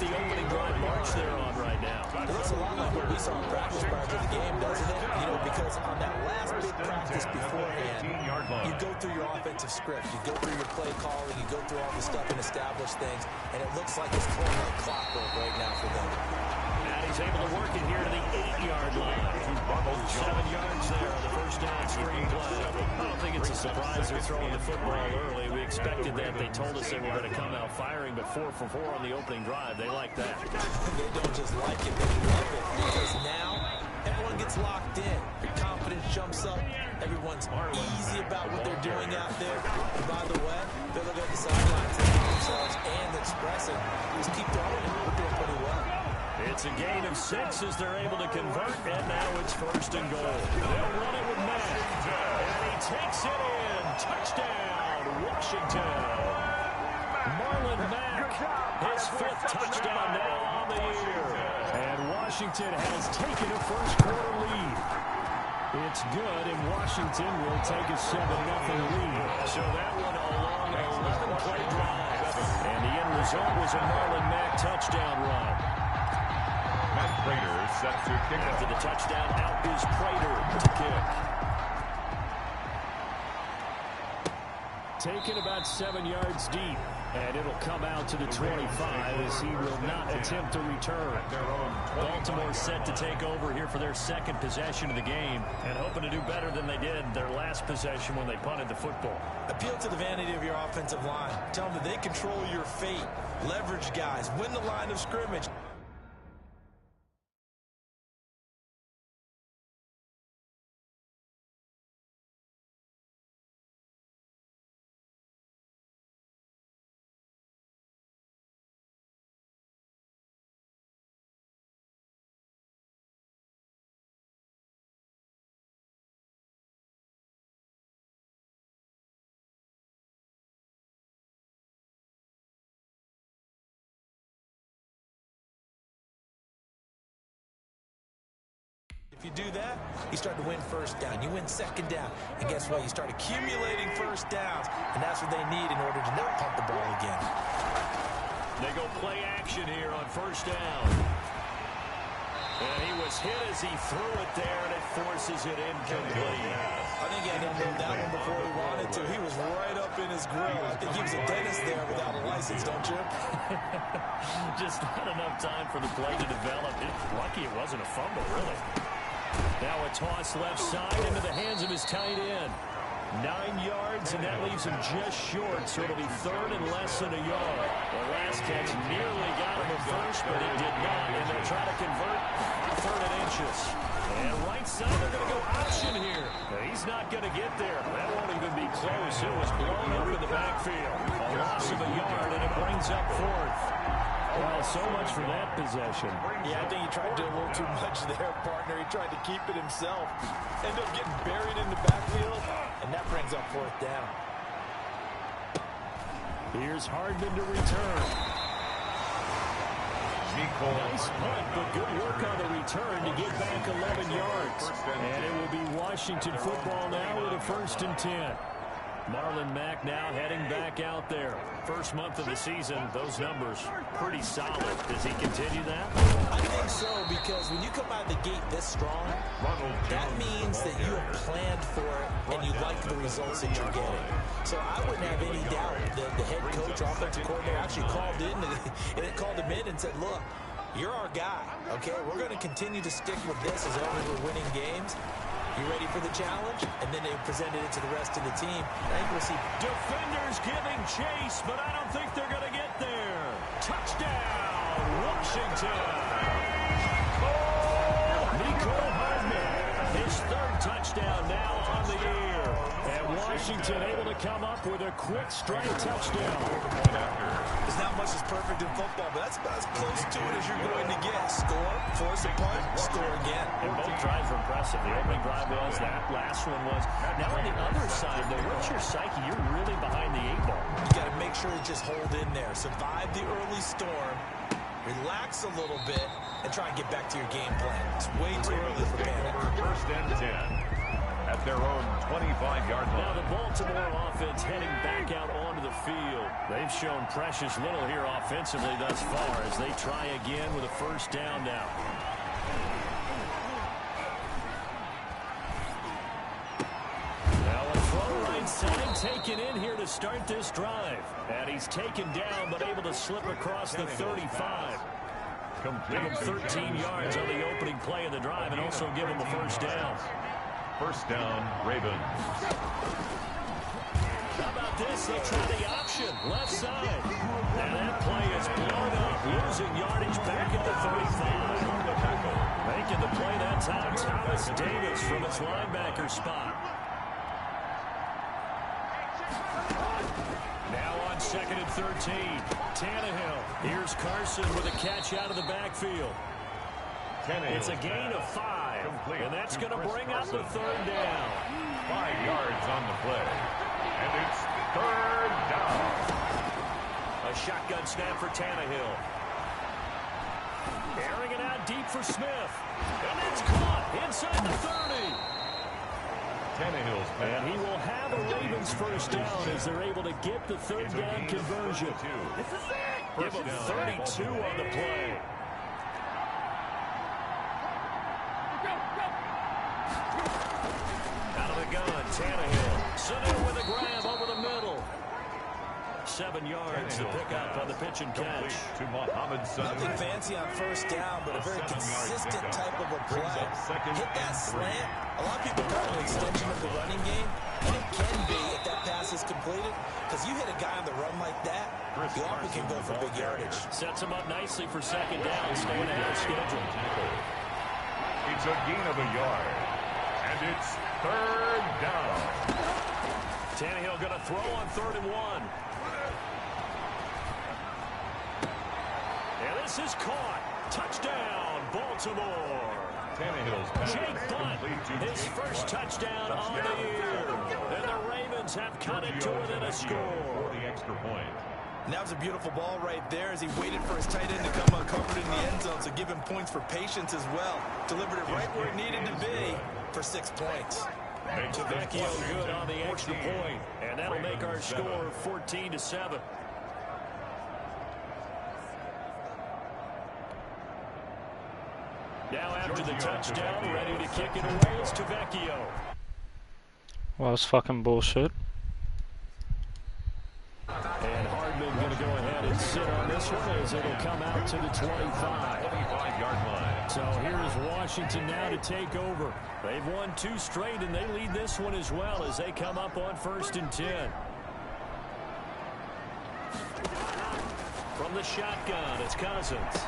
the opening drive march they're on right now. It looks a lot like what we saw in practice prior to the game, doesn't it? You know, because on that last big practice beforehand, you go through your offensive script, you go through your play calling, you go through all the stuff and establish things, and it looks like it's going like clockwork right now for them. And he's able to work it here to the 8-yard line. 7 yards there on the first down screen play. I don't think it's a surprise they're throwing the football early. We expected that. They told us they were going to come out firing, but 4 for 4 on the opening drive. They like that. They don't just like it, they love it, because now everyone gets locked in. Their confidence jumps up. Everyone's easy about what they're doing out there. And by the way, they're looking at the sidelines and themselves and expressing. Just keep throwing it. We're doing pretty well. It's a gain of 6 as they're able to convert, and now it's 1st and goal. They'll run it with Mack, and he takes it in. Touchdown, Washington. Marlon Mack, his 5th touchdown now on the year. And Washington has taken a first-quarter lead. It's good, and Washington will take a 7-0 lead. So that one a long 11-play drive. And the end result was a Marlon Mack touchdown run. Prater set to kick. After the touchdown, out is Prater to kick. Taken about 7 yards deep, and it'll come out to the 25 as he will not attempt to return. Baltimore set to take over here for their 2nd possession of the game, and hoping to do better than they did their last possession when they punted the football. Appeal to the vanity of your offensive line. Tell them that they control your fate. Leverage guys. Win the line of scrimmage. If you do that, you start to win 1st down. You win 2nd down. And guess what? You start accumulating 1st downs. And that's what they need in order to not punt the ball again. They go play action here on 1st down. And he was hit as he threw it there, and it forces it incomplete. I think he had to know that one before he wanted to. He was right up in his grill. I think he was a dentist there without a license, don't you? Just not enough time for the play to develop. Lucky it wasn't a fumble, really. Now a toss left side into the hands of his tight end. 9 yards, and that leaves him just short, so it'll be 3rd and less than a yard. The last catch nearly got him at first, but it did not, and they'll try to convert 3rd and inches. And right side, they're going to go option here. He's not going to get there. That won't even be close. It was blown up in the backfield. A loss of a yard, and it brings up 4th. Well, so much for that possession. Yeah, I think he tried to do a little too much there, partner. He tried to keep it himself. Ended up getting buried in the backfield, and that brings up 4th down. Here's Hardman to return. Nice punt, but good work on the return to get back 11 yards. And it will be Washington football now with a 1st and 10. Marlon Mack now heading back out there. First month of the season, those numbers pretty solid. Does he continue that? I think so, because when you come out of the gate this strong, that means that you have planned for it and you like the results that you're getting. So I wouldn't have any doubt that the head coach, offensive coordinator actually called him in and said, look, you're our guy, okay? We're going to continue to stick with this as long as we're winning games. You ready for the challenge? And then they presented it to the rest of the team. I think we'll see defenders giving chase, but I don't think they're going to get there. Touchdown, Washington. Nico Hardman, his 3rd touchdown now on the year. And Washington able to come up with a quick strike touchdown. There's not much that's perfect in football, but that's about as close to it as you're going to get. Score, force a punt, score again. And both drives were impressive. The opening drive was, that last one was. Now on the other side, though, what's your psyche? You're really behind the 8 ball. You got to make sure you just hold in there. Survive the early storm. Relax a little bit and try and get back to your game plan. It's way too early for panic. 1st and 10. at their own 25-yard line. Now the Baltimore offense heading back out onto the field. They've shown precious little here offensively thus far as they try again with a first down now. Now a throw right side taken in here to start this drive. And he's taken down but able to slip across the 35. Give him 13 yards on the opening play of the drive and also give him a first down. First down, Ravens. How about this? They try the option, left side. And that play is blown up, losing yardage back at the 35. Making the play that time, Thomas Davis from its linebacker spot. Now on 2nd and 13, Tannehill. Here's Carson with a catch out of the backfield. It's a gain of 5, and that's going to bring up the third down. 5 yards on the play, and it's third down. A shotgun snap for Tannehill. Airing it out deep for Smith, and it's caught inside the 30. Tannehill's pass. And he will have a Ravens first down as they're able to get the third down conversion. Give him 32 on the play. Out of the gun, Tannehill. Sanu with a grab over the middle. 7 yards to pick up on the pitch and catch. To Mohamed Sanu. Nothing fancy on first down, but a very consistent type of a play. Hit that slant. A lot of people call it an extension of the running game, and it can be if that pass is completed, because you hit a guy on the run like that, you often can go for big yardage. Sets him up nicely for second down, staying ahead of schedule. It's a gain of a yard, and it's third down. Tannehill going to throw on 3rd and 1. And this is caught. Touchdown, Baltimore. Tannehill's pass Jake Butt, complete to his first touchdown on the year. And the Ravens have cut it to within a score. For the extra point. And that was a beautiful ball right there as he waited for his tight end to come uncovered in the end zone, so give him points for patience as well. Delivered it right where it needed to be for 6 points. Vecchio good on the extra point, and that'll make our score 14-7. Now after the touchdown, ready to kick it away, it's to Vecchio. Well, that's fucking bullshit. And Hardman going to go ahead and sit on this one as it'll come out to the 25-yard line. So here's Washington now to take over. They've won 2 straight, and they lead this one as well as they come up on 1st and 10. From the shotgun, it's Cousins.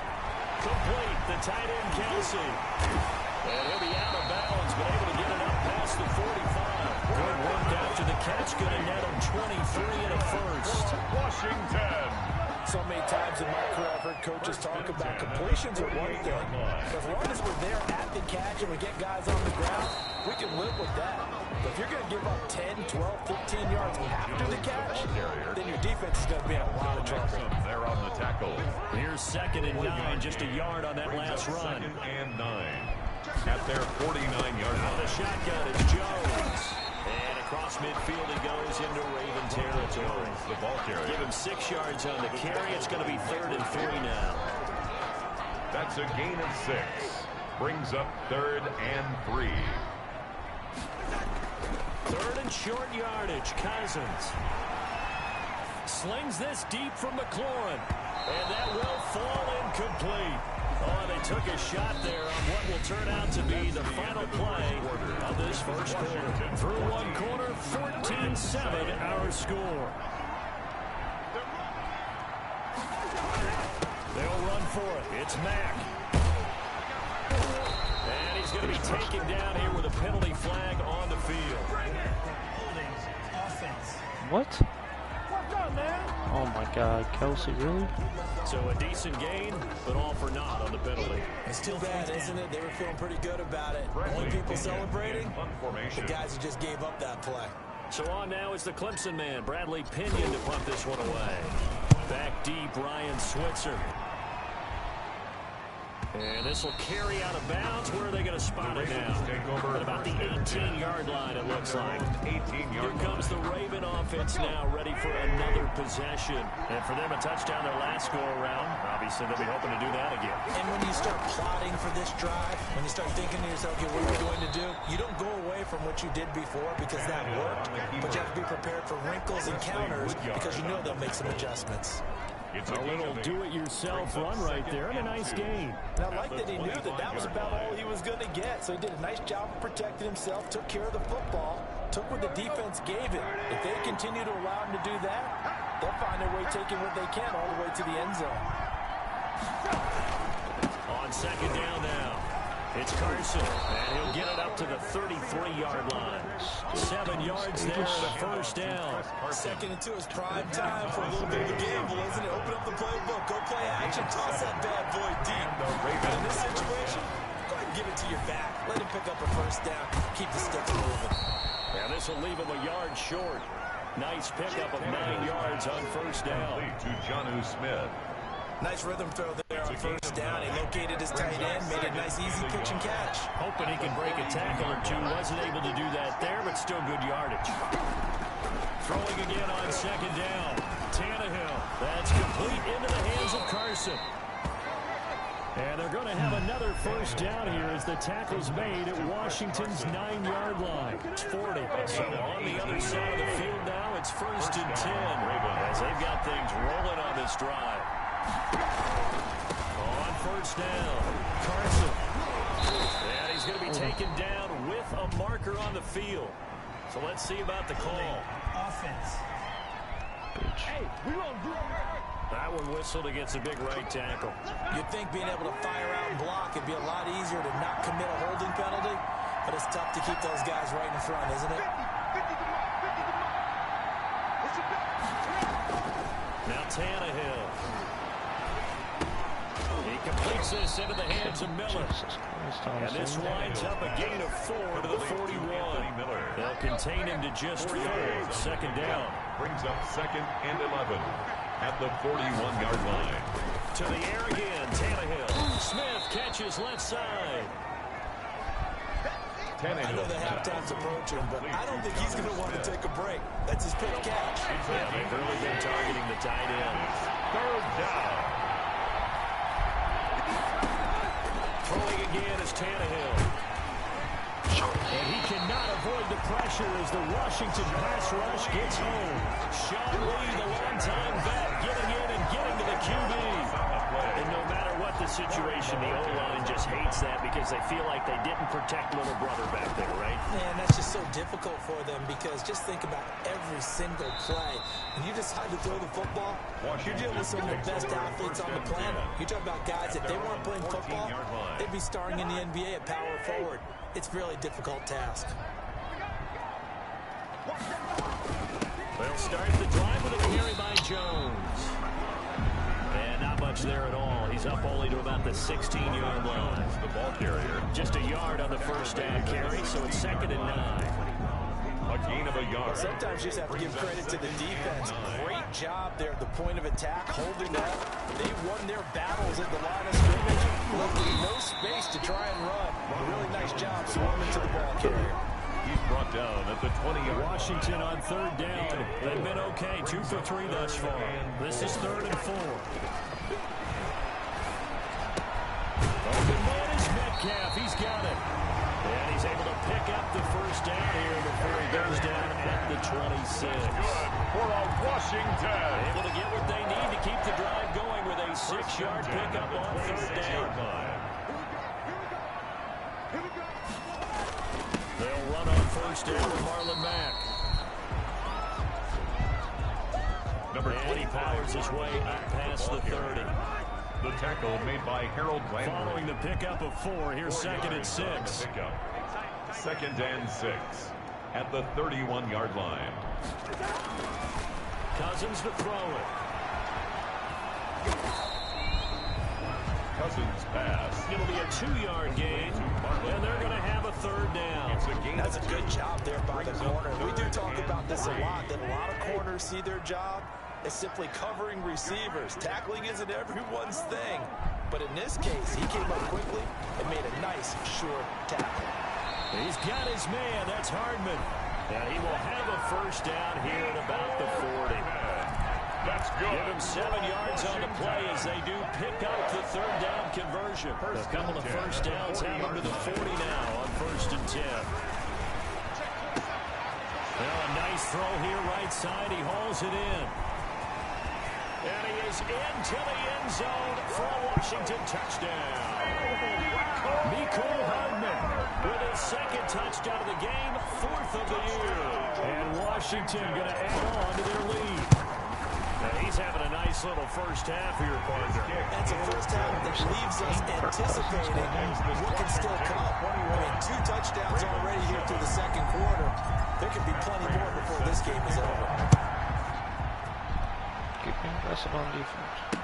Complete, the tight end, Kelsey. And he'll be out of bounds, but able to get it up past the 45. Good work after the catch, going to net him 23 and a first. Washington. So many times in my career I've heard coaches talk about completions are one thing. But as long as we're there at the catch and we get guys on the ground, we can live with that. But if you're going to give up 10, 12, 15 yards after the catch, then your defense is going to be in a lot of trouble. They're on the tackle. Here's 2nd and 9, just a yard on that last run. 2nd and 9 at their 49-yard line. The shotgun is Jones. And across midfield he goes into Raven territory. The ball carrier. Give him 6 yards on the carry. It's going to be 3rd and 3 now. That's a gain of 6. Brings up 3rd and 3. 3rd and short yardage. Cousins slings this deep from McLaurin. And that will fall incomplete. Oh, they took a shot there on what will turn out to be the final play of this first quarter. Through one quarter, 14-7 our score. They'll run for it. It's Mack. And he's going to be taken down here with a penalty flag on the field. What? Oh my God, Kelsey, really? So a decent gain, but all for naught on the penalty. It's too bad, isn't it? They were feeling pretty good about it. Only people celebrating, the guys who just gave up that play. So on now is the Clemson man, Bradley Pinion, to punt this one away. Back deep, Ryan Switzer. And this will carry out of bounds. Where are they going to spot it now? At about the 18-yard line, it looks like. Here comes the Raven offense now, ready for another possession. And for them, a touchdown their last go-around. Obviously, they'll be hoping to do that again. And when you start plotting for this drive, when you start thinking to yourself, okay, what are we going to do? You don't go away from what you did before because that worked. But you have to be prepared for wrinkles and counters because you know they'll make some adjustments. It's a little do-it-yourself run right there, and a nice gain. And I like that he knew that that was about all he was going to get. So he did a nice job of protecting himself, took care of the football, took what the defense gave him. If they continue to allow him to do that, they'll find their way taking what they can all the way to the end zone. On second down now, it's Carson, and he'll get it up to the 33-yard line. 7 yards there and a first down. Second and 2 is prime time for a little bit of a gamble, isn't it? Open up the playbook, go play action, toss that bad boy deep. And in this situation, go ahead and give it to your back. Let him pick up a first down. Keep the sticks moving. And this will leave him a yard short. Nice pickup of 9 yards on first down. To Jonnu Smith. Nice rhythm throw there on first down. He located his tight end, made a nice easy pitch and catch. Hoping he can break a tackle or two. Wasn't able to do that there, but still good yardage. Throwing again on second down. Tannehill. That's complete into the hands of Carson. And they're going to have another first down here as the tackle's made at Washington's 9-yard line. It's 40. So on the other side of the field now, it's first and 10 as they've got things rolling on this drive. On first down, Carson. And he's going to be taken down with a marker on the field. So let's see about the call. Offense. Hey, we won't do that one whistled against a big right tackle. You'd think being able to fire out and block it'd be a lot easier to not commit a holding penalty, but it's tough to keep those guys right in front, isn't it? Now Tannehill. He completes this into the hands of Miller. And this winds up a gain of 4 to the 41. They'll contain him to just 4. Second down. Brings up second and 11 at the 41-yard line. To the air again, Tannehill. Smith catches left side. I know the halftime's approaching, but I don't think he's going to want to take a break. That's his pick catch. Yeah, they've really been targeting the tight end. Third down. Throwing again is Tannehill. And he cannot avoid the pressure as the Washington pass rush gets home. Sean Lee, the longtime vet, getting in and getting to the QB. And no matter what the situation, the O-line just hates that because they feel like they didn't protect little brother back there, right? Man, that's just so difficult for them because just think about every single play. When you decide to throw the football, you're dealing with some of the best athletes on the planet. You talk about guys, if they weren't playing football, they'd be starring in the NBA at power forward. It's a really difficult task. They'll start the drive with a carry by Jones. And not much there at all. He's up only to about the 16-yard line. The ball carrier. Just a yard on the first down carry, so it's second and 9. A gain of a yard. Sometimes you just have to give credit to the defense. Great job there at the point of attack, holding up. They won their battles at the line of scrimmage, left no space to try and run. A really nice job swarming to the ball carrier. He's brought down at the 20-yard line. Washington on third down. They've been okay, 2 for 3 thus far. This is third and 4. Open man is Metcalf. He's got it. And he's able to pick up the first down here before he goes down at the 26. Good for a Washington. Able to get what they need to keep the drive going with a 6-yard pickup on third down. They'll run on first down with Marlon Mack. And he powers his way up past the 30. The tackle made by Harold Landry. Following the pickup of 4, here's second and 6. Second and 6 at the 31-yard line. Cousins to throw it. Cousins pass. It'll be a 2-yard gain, and they're going to have a third down. That's a good job there by the corner. We do talk about this a lot, that a lot of corners see their job as simply covering receivers. Tackling isn't everyone's thing. But in this case, he came up quickly and made a nice, short tackle. He's got his man. That's Hardman. And he will have a first down here at about the 40. That's good. Give him 7 yards on the play as they do pick up the third down conversion. A couple of first downs have him to the 40 now on 1st and 10. Well, a nice throw here right side. He hauls it in. And he is into the end zone for a Washington touchdown. Mecole Hardman with his 2nd touchdown of the game, 4th of the year. And Washington going to add on to their lead. Now he's having a nice little first half here, partner. That's a first half that leaves us anticipating what can still come. I mean, 2 touchdowns already here through the 2nd quarter. There could be plenty more before this game is over. Keeping aggressive on defense.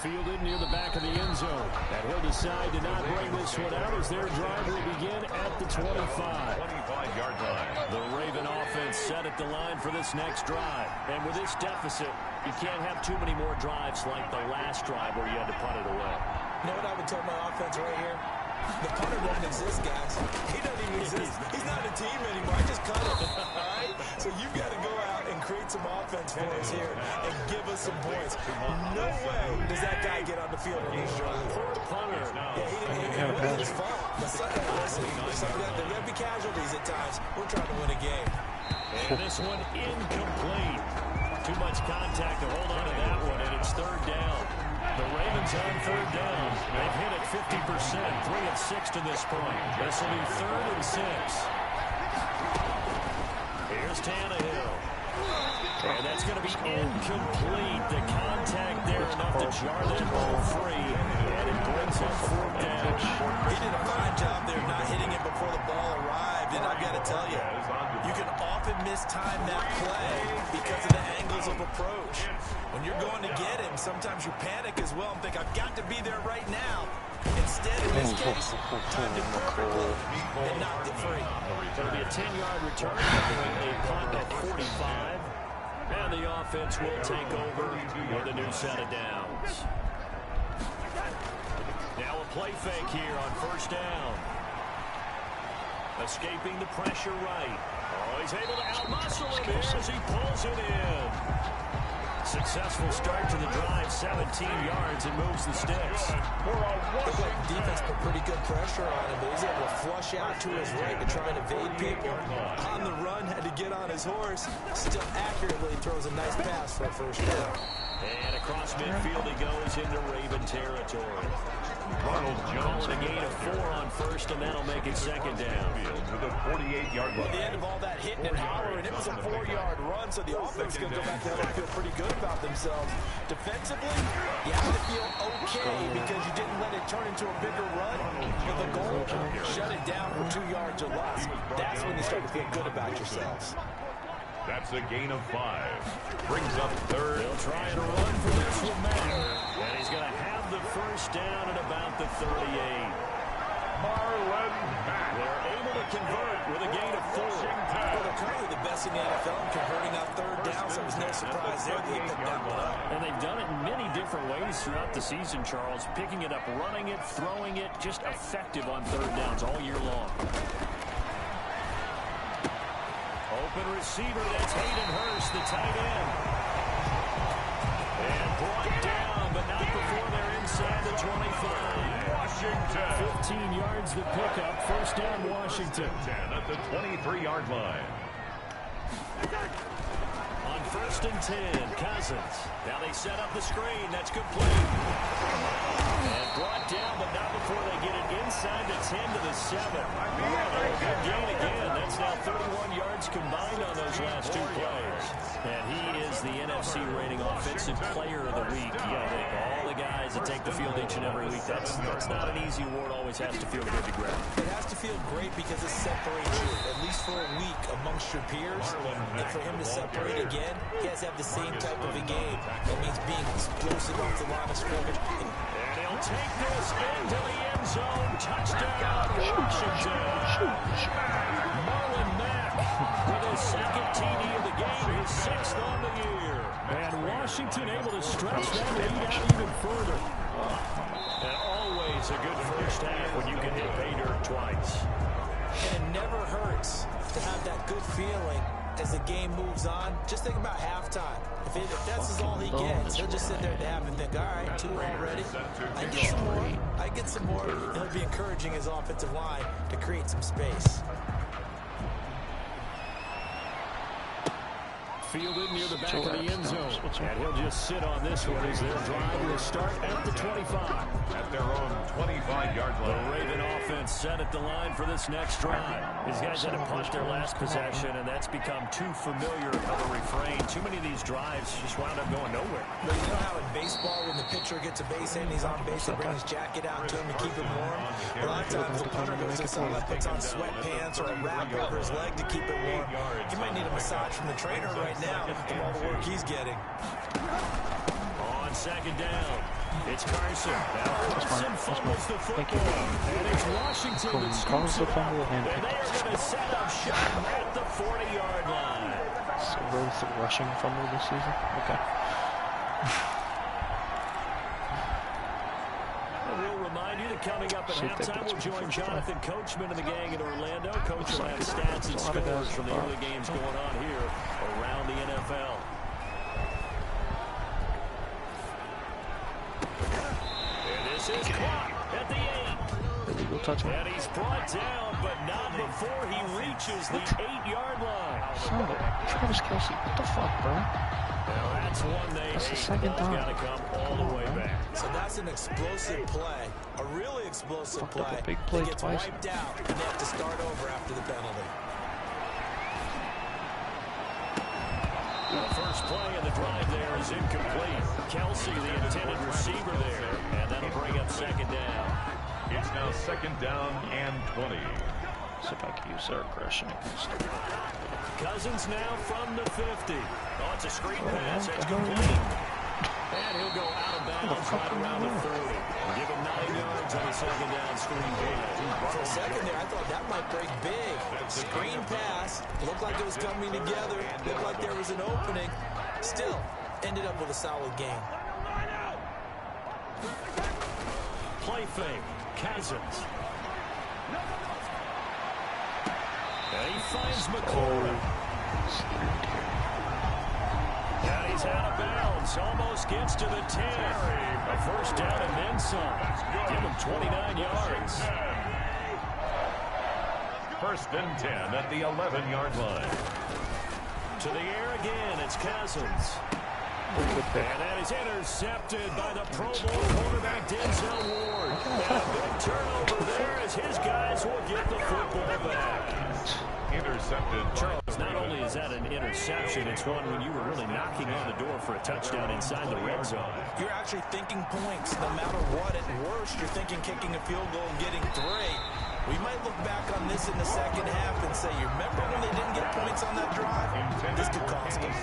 Fielded near the back of the end zone. And he'll decide to not bring this one out as their drive will begin at the 25. 25-yard line. The Raven offense set at the line for this next drive. And with this deficit, you can't have too many more drives like the last drive where you had to punt it away. You know what I would tell my offense right here? The punter doesn't exist, guys. He doesn't even exist. He's not a team anymore. I just cut him. All right? So you've got to go out and create some offense for us here and give us some points. No way does that guy get on the field on these drives. Poor punter. Yeah, it wasn't his fault. But listen, there'll be casualties at times. We're trying to win a game. And this one incomplete. Too much contact to hold on to that one, and it's 3rd down. The Ravens on 3rd down. They've hit it 50%, 3 of 6 to this point. This will be 3rd and 6. Here's Tannehill. And that's going to be incomplete. The contact there enough to jar them ball free. And it brings up 4th down. He did a fine job there not hitting it before the ball arrived. And I've got to tell you, you can often mistime that play because of the angles of approach. When you're going to get him, sometimes you panic as well and think, I've got to be there right now. Instead, in this case, timed it perfectly and knocked it free. It'll be a 10-yard return, a punt at 45. And the offense will take over with a new set of downs. Now a play fake here on 1st down. Escaping the pressure right. Oh, he's able to outmuscle him here as he pulls it in. Successful start to the drive, 17 yards, and moves the sticks. The defense put pretty good pressure on him, but he's able to flush out to his right to try and evade people. On the run, had to get on his horse. Still accurately throws a nice pass for a first down. And across midfield he goes into Raven territory. Ronald Jones a gain of 4 on 1st, and that'll make it 2nd down. With a 48-yard line. At the end of all that hitting and hollering, it was a 4-yard run, so the offense is going to go back there and feel pretty good about themselves. Defensively, you have to feel okay because you didn't let it turn into a bigger run. But the goal, shut it down for 2 yards or less. That's when you start to feel good about yourselves. That's a gain of 5. Brings up 3rd. They'll try and run for this one, Mack. And he's going to have the first down at about the 38. Marlon Mack. They're able to convert with a gain of 4. Well, they're currently the best in the NFL in converting on 3rd down, so there's no surprise there they picked that one up. And they've done it in many different ways throughout the season, Charles. Picking it up, running it, throwing it, just effective on 3rd downs all year long. Open receiver, that's Hayden Hurst, the tight end. And brought down, but not before they're inside the 25. Washington. 15 yards the pickup, first down Washington. 10 at the 23-yard line. On 1st and 10, Cousins. Now they set up the screen, that's complete. And brought down, but not before they get it inside the 10 to the 7. Good gain again. That's now 31 yards combined on those last 2 plays. And he is the NFC rating offensive player of the week. All the guys that take the field each and every week, that's not an easy award. Always has to feel good to grab. It has to feel great because it separates you, at least for a week, amongst your peers. And for him to separate again, he has to have the same type of a game. That means being explosive off the line of scrimmage. And he'll take this into the end zone. Touchdown, Washington. Marlon Mack with his 2nd TD of the game, his 6th on the year. And Washington able to stretch that lead out even further. And always a good first half when you can hit pay dirt twice. And it never hurts to have that good feeling as the game moves on. Just think about halftime. If that's all he gets, he'll just sit there at the half and think, all right, 2 already. I get some more. I get some more. He'll be encouraging his offensive line to create some space. Fielded near the back of the end zone. And he'll just sit on this one as their drive will start at the 25. At their own 25-yard line. The Raven offense set at the line for this next drive. These guys had to punt their last possession, and that's become too familiar of a refrain. Too many of these drives just wound up going nowhere. But you know how in baseball, when the pitcher gets a base hit and he's on base, they bring his jacket out to him to keep him warm? A lot of times the punter goes inside and puts on sweatpants or a wrap over his leg to keep it warm. He might need a massage from the trainer right now from all the work he's getting. On second down, it's Carson. Now Carson fumbles the football. And it's Washington that scoops it up. And they are going to set up shop at the 40-yard line. So both the rushing fumble this season? Okay. We'll remind you that coming up at halftime, we'll join Jonathan Coachman and the gang in Orlando. Coach will have stats and scores from the early games going on here around the NFL. And this is caught at the 8. Illegal touchdown. And he's brought down, but not before he reaches the 8-yard line. Son of a Travis Kelce, what the fuck, bro? Now that's one they That's the hate. second time. Got to come all the way back. So that's an explosive play, a really explosive Fucked up play. a big play That gets twice. wiped out, and they have to start over after the penalty. The first play of the drive there is incomplete. Kelce, the intended receiver there, and that'll bring up second down. It's now second down and 20. See if I can use their aggression against them. Cousins now from the 50. Oh, it's a screen pass. It's complete. And he'll go out of bounds right around the 30. Give him 9 yards on the second down screen pass. For a second there, I thought that might break big. Screen pass. Looked like it was coming together. Looked like there was an opening. Still, ended up with a solid game. Play fake. Cousins. And he finds McCoy. And he's out of bounds. Almost gets to the 10. A first down and then some. Give him 29 yards. First and 10 at the 11-yard line. To the air again. It's Cousins. And that is intercepted by the Pro Bowl quarterback Denzel Ward. And a big turnover there as his guys will get the football back. Intercepted. Charles, not only is that an interception, it's one when you were really knocking on the door for a touchdown inside the red zone. You're actually thinking points no matter what. At worst, you're thinking kicking a field goal and getting 3. We might look back on this in the second half and say, you remember when they didn't get points on that drive? This could cost them.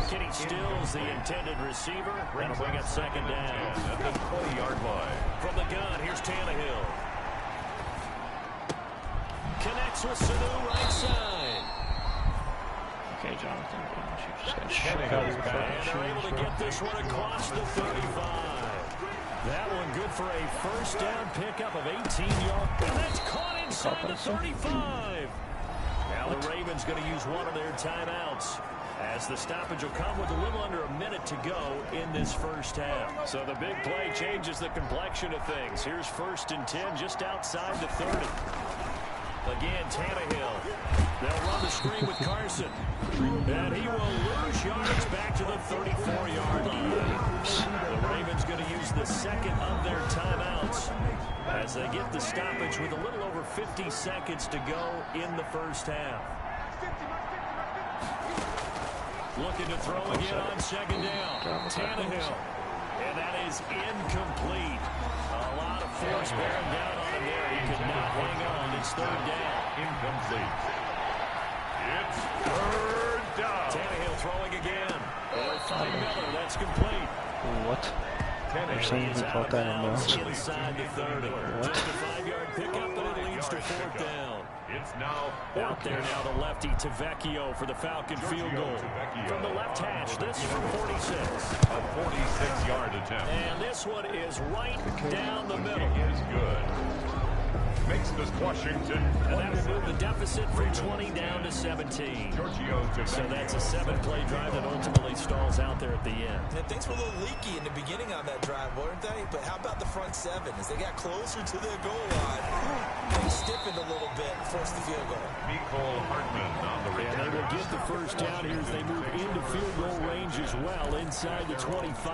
Kenny Stills, the intended receiver. That'll bring up second down. At the 20-yard line. From the gun, here's Tannehill. Connects with Sanu right side. Okay, Jonathan, you just got shit out of your fucking And they're able shoes, to bro. get this one across the 35. That one good for a first down pickup of 18 yards. And that's caught inside the 35. Now the Ravens going to use one of their timeouts, as the stoppage will come with a little under a minute to go in this first half. So the big play changes the complexion of things. Here's first and 10 just outside the 30. Again, Tannehill. They'll run the screen with Carson. And he will lose yards back to the 34-yard line. The Ravens going to use the second of their timeouts as they get the stoppage with a little over 50 seconds to go in the first half. Looking to throw again on second down. Tannehill. And that is incomplete. A lot of force bearing down on him there. He could not hang on. It's third down. Incomplete. It's third down. Tannehill throwing again. They'll find Miller. That's complete. What? You're saying he caught that in bounds? Inside the 30. Just a 5-yard pickup, but it'll lead extra fourth down. It's now Out there now, the lefty Tavecchio for the Falcon field goal. From the left hash, this from 46. A 46-yard attempt. And this one is right down the middle. Is good. Makes this Washington. And that will move the deficit from 20 down to 17. So that's a 7-play drive that ultimately stalls out there at the end. And things were a little leaky in the beginning on that drive, weren't they? But how about the front seven? As they got closer to the goal line, they stiffened a little bit and forced the field goal. Nicole Hartman on the return. And they will get the first down here as they move into field goal range as well, inside the 25.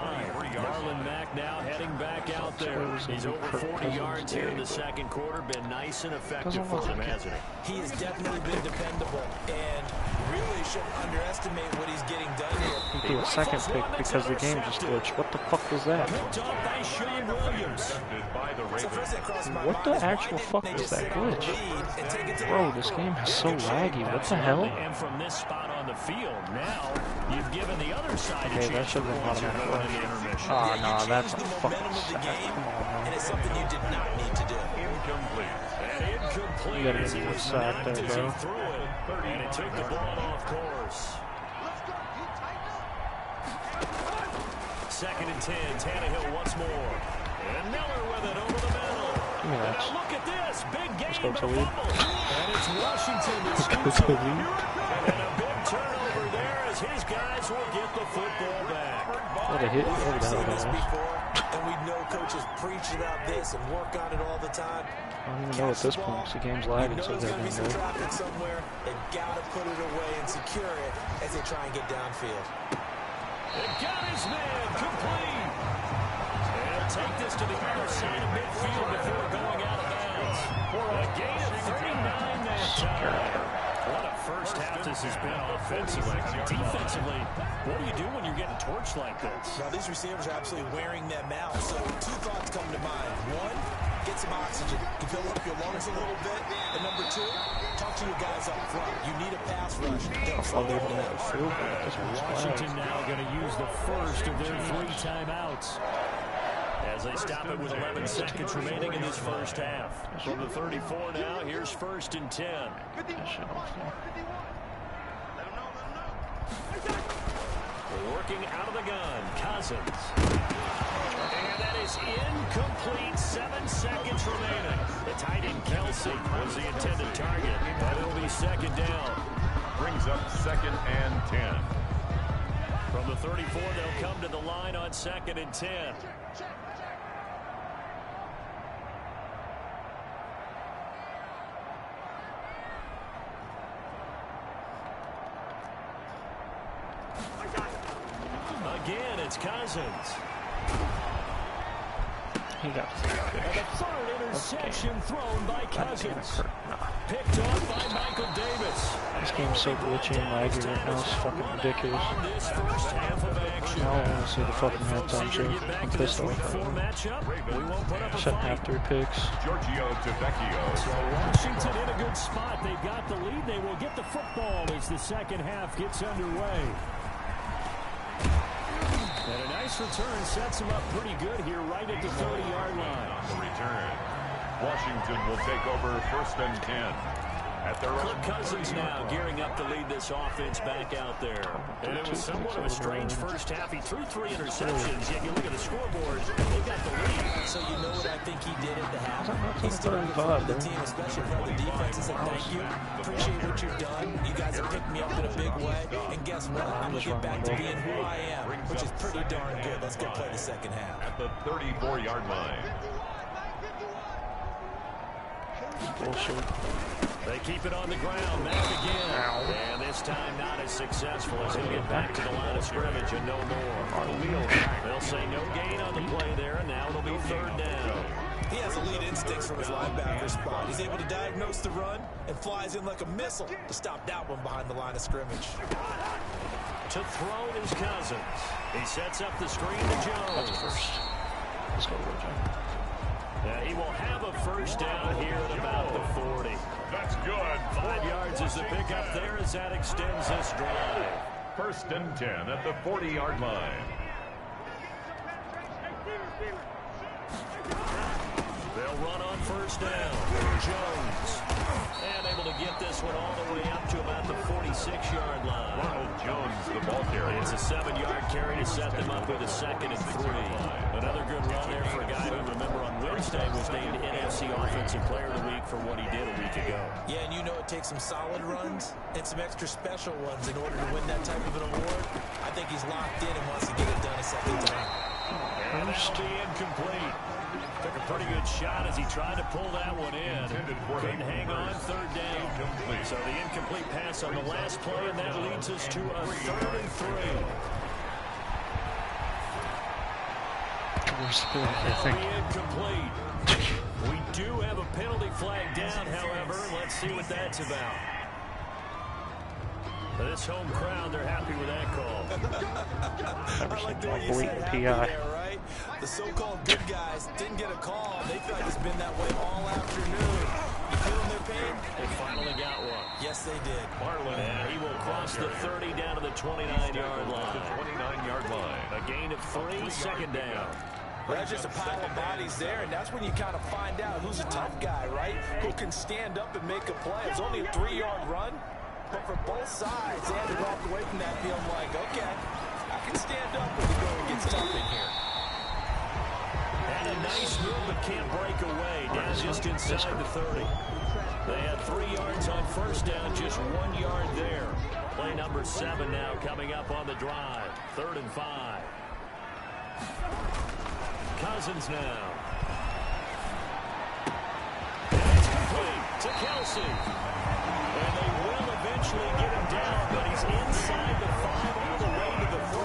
Marlon Mack now heading back out there. He's over 40 yards here in the second quarter. Been nice and effective for him, hasn't he? He has definitely been dependable and really shouldn't underestimate what he's getting done here. He threw a second pick because the game just glitched. What the fuck was that? Picked off by Sean Williams. So first it crossed my What the mind is actual why fuck didn't was they that just sit on the glitch? lead and take it to the Bro, locker this room? game is so laggy. What the hell? And from this spot on the field, now you've given the other side a Okay, that chance should have been automatic flush. Oh, You no, that's changed a the fucking momentum of the sack. game, Come on, and man. it's something you did not need to do. Incomplete. And incomplete You gotta as he get was the sack knocked there, as he bro. threw it, and it took the ball off course. Second and 10, Tannehill once more. And Miller with it over the middle. Give me that. Now look at this, big game, go but to a lead. fumble. And it's Washington that Let's go scoops to it. lead. And a big turnover there as his guys will get the football back. What a hit. What We've the hell seen that this was? before, and we know coaches preach about this and work on it all the time. I don't even know at this point. The game's lagging so There's going to be some goddamn good. traffic somewhere. They've got to put it away and secure it as they try and get downfield. It got his man complete. And take this to the other side of midfield before going out of bounds. A gain of 39 that time. What a first half this has been offensively. Defensively, what do you do when you're getting torched like this? Now, these receivers are absolutely wearing them out. So, two thoughts come to mind. One, get some oxygen. You fill up your lungs a little bit. And number two, talk to your guys up front. You need a pass rush. They'll slow them down. Washington now going to use the first of their 3 timeouts as they stop it with 11 seconds remaining in this first half. From the 34 now, here's first and 10. Working out of the gun, Cousins. And that is incomplete. 7 seconds remaining. The tight end Kelsey was the intended target, but it'll be second down. Brings up second and 10. From the 34, they'll come to the line on second and 10. Again, it's Cousins. He got And the third interception thrown by Cousins. Picked off by Michael Davis. This game's so glitchy and laggy right now. It's fucking ridiculous. On this first half of action. Now I want to see the fucking halftime show. I'm pissed off Week 4 right now. matchup. We won't put up a Shouldn't fight. have 3 picks. Giorgio Tavecchio. So Washington in a good spot. They've got the lead. They will get the football as the second half gets underway. And a nice return sets them up pretty good here right at the 30-yard line. On the return. Washington will take over first and 10. At their Kirk Cousins now gearing up to lead this offense back out there. And it was somewhat of a strange first half. He threw 3 interceptions, yet you look at the scoreboard, they got the lead. So you know what I think he did at the half? He stood in front of the team, especially in front of the defense, and said, thank you, appreciate what you've done. You guys have picked me up in a big way. And guess what? I'm going to get back to being who I am, which is pretty darn good. Let's go play the second half. At the 34-yard line. Bullshit. They keep it on the ground. Mack again. And this time not as successful as he'll get back to the line of scrimmage and no more. They'll say no gain on the play there, and now it'll be third down. He has elite instincts from his linebacker spot. He's able to diagnose the run and flies in like a missile to stop that one behind the line of scrimmage. To throw is Cousins. He sets up the screen to Jones. Let's go, Rojo. He will have a first down here at about the 40. That's good. 5 yards is the pickup there as that extends this drive. First and 10 at the 40-yard line. They'll run on first down. Jones. And able to get this one all the way up to about the 46-yard line. Ronald Jones, the ball carrier. It's a 7-yard carry to set them up with a 2nd and 3. Another good run there for a guy who, remember, on Wednesday was named NFC Offensive Player of the Week for what he did a week ago. Yeah, and you know it takes some solid runs and some extra special ones in order to win that type of an award. I think he's locked in and wants to get it done a second time. And that'll be incomplete. Took a pretty good shot as he tried to pull that one in. Couldn't hang on, 3rd down. So the incomplete pass on the last play, and that leads us to a 3rd and 3. That'll be incomplete. We do have a penalty flag down, however. Let's see what that's about. This home crowd, they're happy with that call. Never seen the way a you said blatant happy PI. there, right? The so-called good guys didn't get a call. They feel like it's been that way all afternoon. You feeling their pain? They finally got one. Yes, they did. Marlin, And he will cross the 30 down to the 29-yard line. The 29-yard line. A gain of 3, 2nd down. That's just a pile of bodies there, and that's when you kind of find out who's a tough guy, right? Who can stand up and make a play. It's only a 3-yard run, but for both sides, they had to walk away from that feeling like, okay, I can stand up when the going gets tough in here. And a nice move, but can't break away. Down just inside the 30. They had 3 yards on first down, just 1 yard there. Play number 7 now coming up on the drive. 3rd and 5. Cousins now. And it's complete to Kelsey. And they will eventually get him down, but he's inside the 5 all the way to the 3.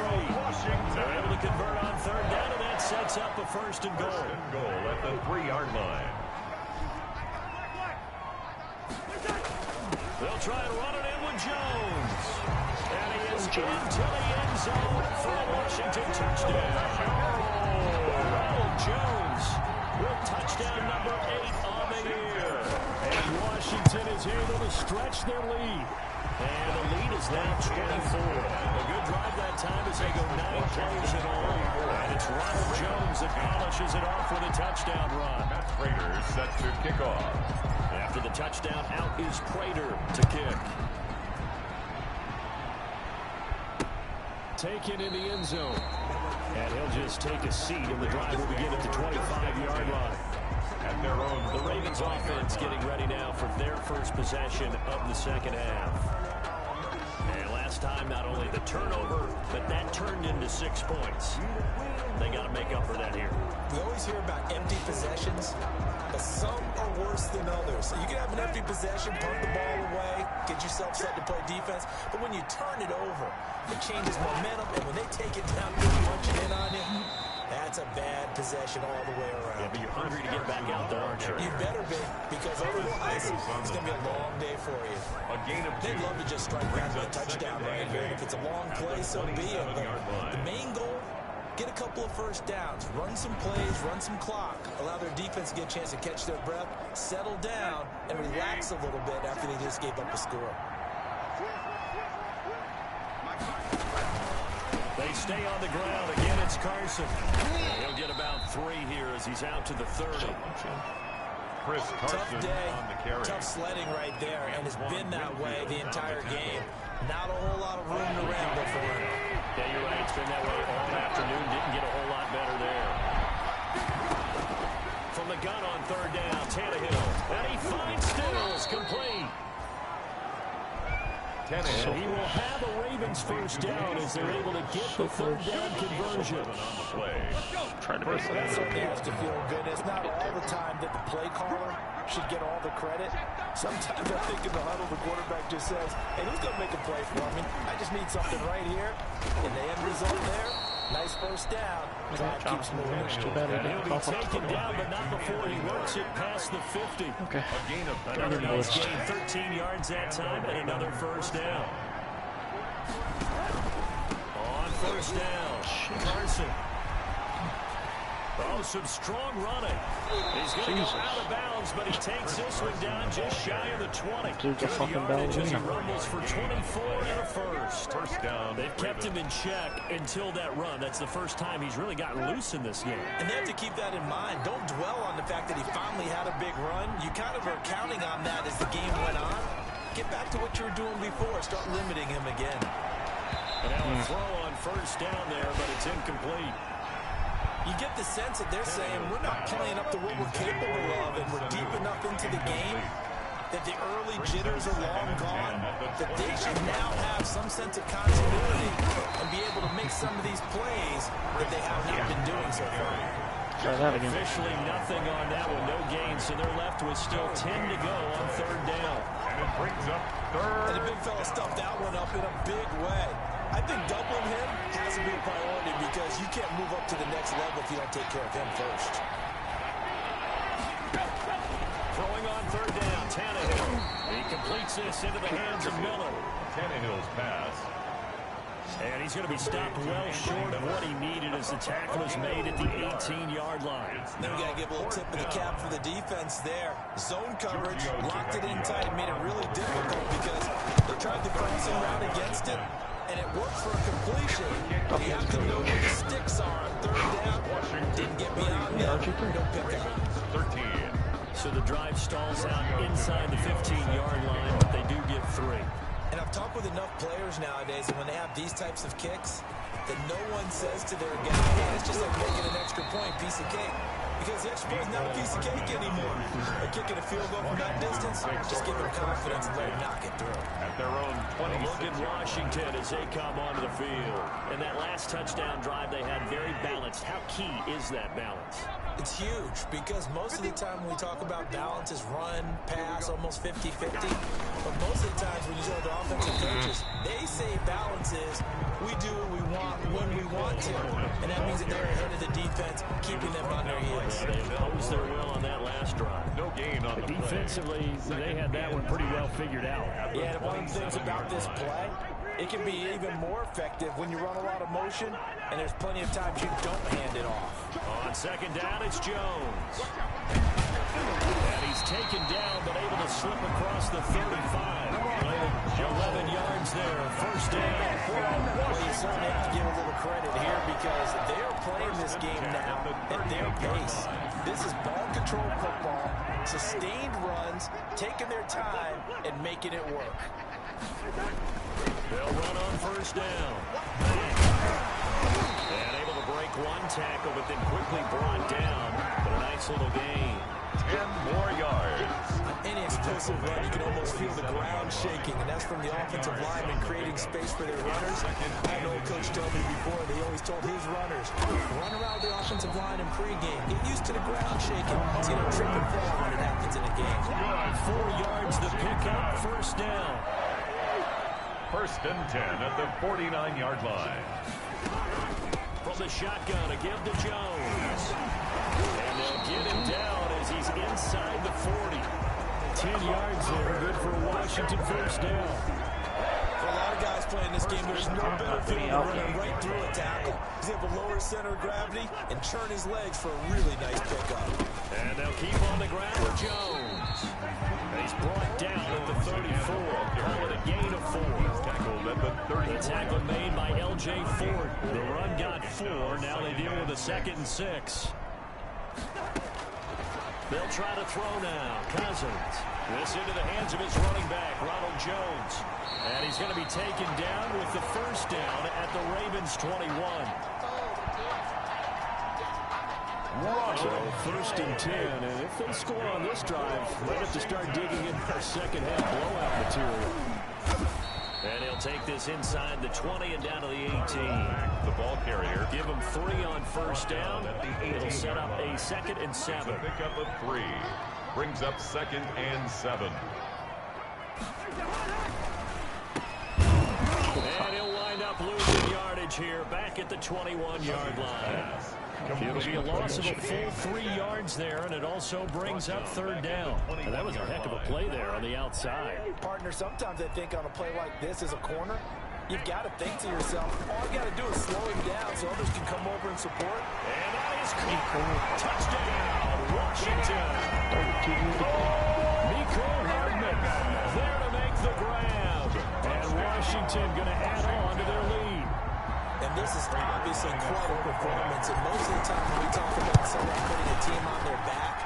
They're able to convert on 3rd down, and that sets up a 1st and goal. 1st and goal at the 3-yard line. They'll try and run it in with Jones. And he is into the end zone for a Washington touchdown. Ronald Jones with touchdown number 8 on the year. And Washington is able to stretch their lead. And the lead is now 24. A good drive that time as they go 9 plays in all. And it's Ronald Jones that polishes it off with a touchdown run. Matt Prater set to kick off. After the touchdown, out is Prater to kick. Taken in the end zone. And he'll just take a seat, and the drive will begin at the 25-yard line. At their own. The Ravens offense getting ready now for their first possession of the 2nd half. And last time, not only the turnover, but that turned into 6 points. They got to make up for that here. We always hear about empty possessions, but some are worse than others. So you can have an empty possession, punt the ball away, get yourself set to play defense, but when you turn it over, it changes momentum, and when they take it down, they're punching in on you. That's a bad possession all the way around. Yeah, but you're hungry to get back out there, aren't you? You better be, because otherwise it's going to be a long day for you. A gain of 2. They'd love to just strike back with a touchdown right here. And if it's a long play, so be it. But the main goal, get a couple of 1st downs, run some plays, run some clock, allow their defense to get a chance to catch their breath, settle down, and relax a little bit after they just gave up a score. They stay on the ground. Again, it's Carson. He'll get about 3 here as he's out to the 30. Chris Carson Tough day, on the carry. tough sledding right there, and it's been that way the entire game. Not a whole lot of room to ramble for him. Yeah, you're right. It's been that way all afternoon. Didn't get a whole lot better there. From the gun on 3rd down, Tannehill. And he finds Stills, complete. Tannehill. He will have a Ravens 1st down as they're able to get the 3rd down conversion. Trying to make That certainly has to feel good. It's not all the time that the play caller should get all the credit. Sometimes I think in the huddle, the quarterback just says, hey, who's going to make a play for me? I just need something right here. And the end result there, nice 1st down. Drive keeps moving. Too bad I He'll didn't be cough up taken down, but not before he works it past the 50. Okay. A gain of Another 30. nice gain, 13 yards that time, and another 1st down. On 1st down, Carson. Oh, some strong running. He's going to go out of bounds, but he takes this one down just shy of the 20. Dude's a fucking Yardage as he ballerina. rumbles for 24 and a first. First down. They've kept him in check until that run. That's the first time he's really gotten loose in this game. And they have to keep that in mind. Don't dwell on the fact that he finally had a big run. You kind of are counting on that as the game went on. Get back to what you were doing before. Start limiting him again. And now a throw on first down there, but it's incomplete. You get the sense that they're saying we're not playing up to what we're capable of, and we're deep enough into the game that the early jitters are long gone, that they should now have some sense of continuity and be able to make some of these plays that they have not been doing so far. Try that again. Officially nothing on that one, no gain, so they're left with still 10 to go on third down. And it brings up third. And the big fella stuffed that one up in a big way. I think doubling him has to be a priority because you can't move up to the next level if you don't take care of him first. Throwing on third down, Tannehill. He completes this into the hands of Miller. Tannehill's pass. And he's going to be stopped well short of what he needed as the tackle is made at the 18-yard line. Then we got to give a little tip of the cap for the defense there. Zone coverage, locked it in tight, made it really difficult because they tried the crossing route against it, and it worked for a completion. But you have to know where the sticks are on third down. Didn't get beyond that. No pickup. 13. So the drive stalls out inside the 15-yard line, but they do get 3. And I've talked with enough players nowadays, and when they have these types of kicks, that no one says to their guy, hey, it's just like making an extra point, piece of cake. Because the extra point is not a piece of cake anymore. They're kicking a field goal from that distance, just give them confidence and let them knock it through. At their own 26. Look at Washington as they come onto the field. And that last touchdown drive they had very balanced. How key is that balance? It's huge because most of the time when we talk about balance is run, pass, almost 50-50. But most of the times when you talk to offensive coaches, they say balance is we do what we want when we want to. And that means that they're ahead of the defense, keeping them on their heels. They imposed their will on that last drive. No gain on the play. Defensively, they had that one pretty well figured out. Yeah, and one of the things about this play, it can be even more effective when you run a lot of motion, and there's plenty of times you don't hand it off. On second down, it's Jones. And he's taken down, but able to slip across the 35. 11 yards there, first down. Well, you certainly have to give a little credit here because they are playing this game now at their pace. This is ball control football, sustained runs, taking their time, and making it work. They'll run on first down. And able to break one tackle, but then quickly brought down. But a nice little gain. 10 more yards. On any explosive run, you can almost feel the ground shaking, and that's from the offensive linemen creating space for their runners. I had an old coach tell me before, they always told his runners, run around the offensive line in pregame. Get used to the ground shaking so you don't trip and fall when it happens in a game. 4 yards the pickup, first down. First and 10 at the 49-yard line. From the shotgun, a give to Jones. And they'll get him down as he's inside the 40. 10 yards there, good for a Washington first down. For a lot of guys playing this game, there's no better feeling than running right through a tackle. He's able to lower his center of gravity and churn his legs for a really nice pickup. And they'll keep on the ground with Jones. And he's brought down at the 34. Call it a gain of 4. Tackled at the 30. The tackle made by L.J. Ford. The run got 4. Now they deal with a 2nd and 6. They'll try to throw now. Cousins. This into the hands of his running back, Ronald Jones. And he's going to be taken down with the first down at the Ravens 21. So first and 10, and if they score on this drive, they'll have to start digging in their second half blowout material. And he'll take this inside the 20 and down to the 18. The ball carrier. Give him 3 on first down. It'll set up a 2nd and 7. A pickup of 3. Brings up 2nd and 7. And he'll wind up losing yardage here back at the 21-yard line. It'll be a loss of a full 3 yards there, and it also brings up third down. And that was a heck of a play there on the outside. Partner, sometimes I think on a play like this as a corner, you've got to think to yourself, all you got to do is slow him down so others can come over and support. And that is caught. Touchdown, Washington. Nico Hardman there to make the grab. And Washington going to add on to their lead. And this is obviously quite a performance. And most of the time when we talk about someone putting a team on their back,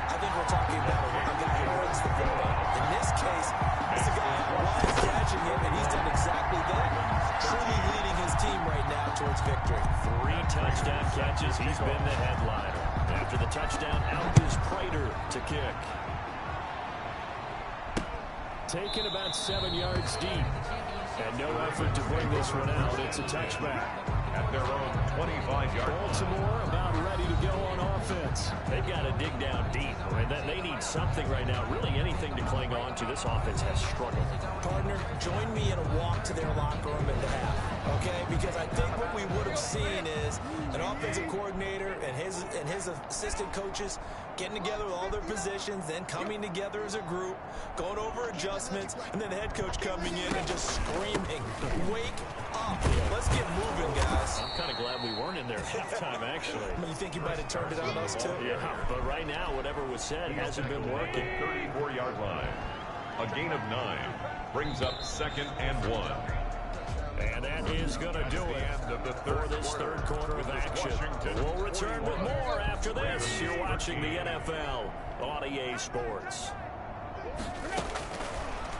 I think we're talking about a guy who runs the football. In this case, it's a guy who is catching him, and he's done exactly that. Truly leading his team right now towards victory. 3 touchdown catches. He's been the headliner. After the touchdown, out is Prater to kick. Taken about 7 yards deep. And no effort to bring this one out. It's a touchback. At their own 25-yard line. Baltimore about ready to go on offense. They've got to dig down deep. I mean, they need something right now. Really anything to cling on to. This offense has struggled. Partner, join me in a walk to their locker room at the half. Okay? Because I think what we would have seen is an offensive coordinator and his assistant coaches getting together with all their positions, then coming together as a group, going over adjustments, and then the head coach coming in and just screaming, wake up. Let's get moving, guys. I'm kind of glad we weren't in there at halftime, actually. You think you might have turned it on us, too? Yeah, but right now, whatever was said hasn't been working. 34-yard line. A gain of 9 brings up 2nd and 1. And that is going to do it for this third quarter of action. We'll return with more after this. You're watching the NFL on EA Sports.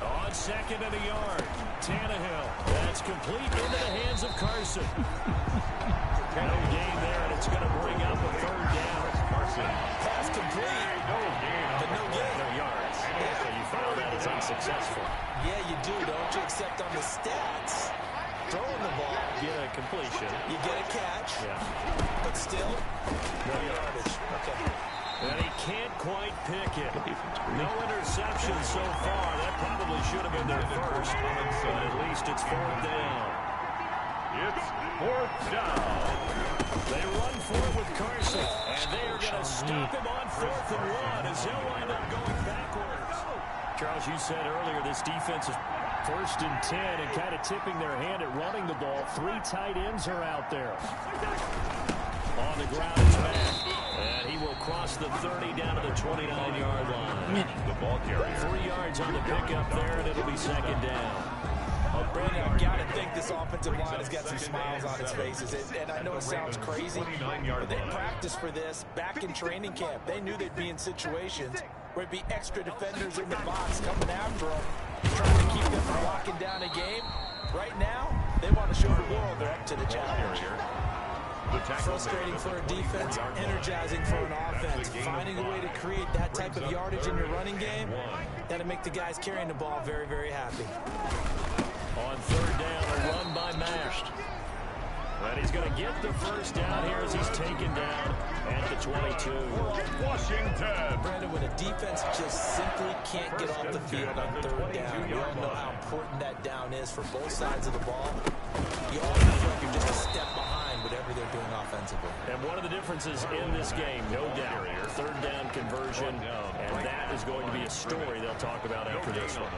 On 2nd and a yard, Tannehill. That's complete into the hands of Carson. No gain there, and it's going to bring up a 3rd down. Carson. Pass complete. But no gain. No yards. Yeah. So you found that it's unsuccessful. Yeah, you do, don't you? Except on the stats. Throwing the ball. Get a completion. You get a catch. Yeah. But still, no yardage. Okay. And he can't quite pick it. No interception so far. That probably should have been their first. But at least it's 4th down. It's 4th down. They run for it with Carson. And they are going to stop him on 4th and 1 as he'll wind up going backwards. Charles, you said earlier this defense is 1st and 10 and kind of tipping their hand at running the ball. 3 tight ends are out there. On the ground, it's back. And he will cross the 30 down to the 29-yard line. The ball carrier. 3 yards on the pickup there, and it'll be 2nd down. Well, Brandon, I've got to think this offensive line has got some smiles on its faces. And I know it sounds crazy, but they practiced for this back in training camp. They knew they'd be in situations where it'd be extra defenders in the box coming after them, trying to keep them from locking down a game. Right now, they want to show the world they're up to the challenge. Frustrating for a defense, energizing for an offense. Finding a way to create that type of yardage in your running game, that'll make the guys carrying the ball very, very happy. On 3rd down, a run by Mashed. And he's going to get the 1st down here as he's taken down at the 22. Washington. Brandon, when a defense just simply can't get off the field on 3rd down, we all know how important that down is for both sides of the ball. You always feel like you're just a step behind whatever they're doing offensively. And one of the differences in this game, no doubt, 3rd down conversion, and that is going to be a story they'll talk about after this one.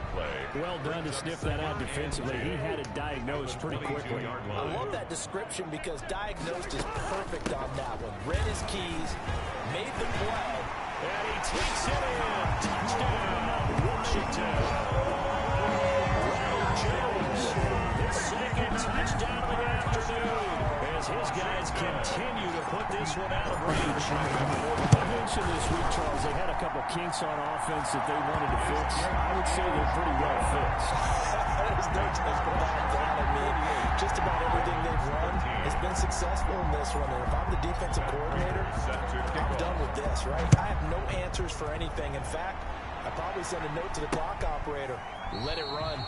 Well done to sniff that out defensively. He had it diagnosed pretty quickly. I love that description because diagnosed is perfect on that one. Read his keys, made the play. And he takes it in. Touchdown, Washington. Ronald Jones, his 2nd touchdown of the afternoon as his guys continue to put this one out of reach. I mentioned this week, Charles, they had a couple kinks on offense that they wanted to fix. I would say they're pretty well fixed. There's no doubt about that. I mean, just about everything they've run has been successful in this one. And if I'm the defensive coordinator, I'm done with this, right? I have no answers for anything. In fact, I probably send a note to the clock operator. Let it run.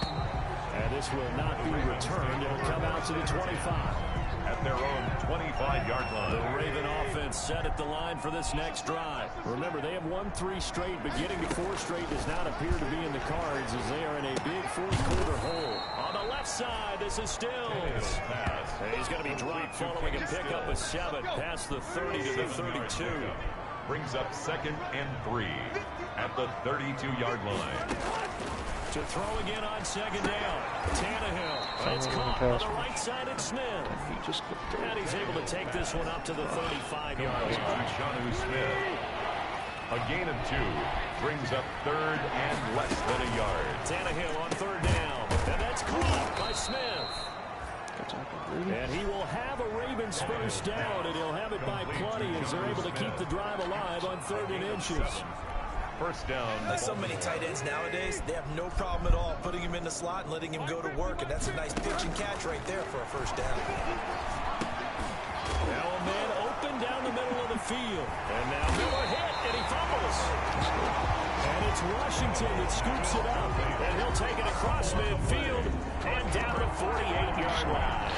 And this will not be returned. It'll come out to the 25. At their own 25-yard line. The Raven offense set at the line for this next drive. Remember, they have won 3 straight, but getting to 4 straight does not appear to be in the cards as they are in a big 4th quarter hole. On the left side, this is Stills. He's going to be dropped following a pickup of 7 past the 30 to the 32. Brings up 2nd and 3 at the 32-yard line. To throw again on second down. Tannehill. It's caught on the right side at Smith. And he's able to take this one up to the 35-yard line. Jonnu Smith. A gain of 2 brings up 3rd and less than a yard. Tannehill on 3rd down. And that's caught by Smith. And he will have a Ravens first down, and he'll have it by plenty as they're able to keep the drive alive on 3rd and inches. First down. Like so many tight ends nowadays, they have no problem at all putting him in the slot and letting him go to work, and that's a nice pitch and catch right there for a first down. Now a man open down the middle of the field. And now Miller hit, and he fumbles. And it's Washington that scoops it up. And he'll take it across midfield and down the 48-yard line.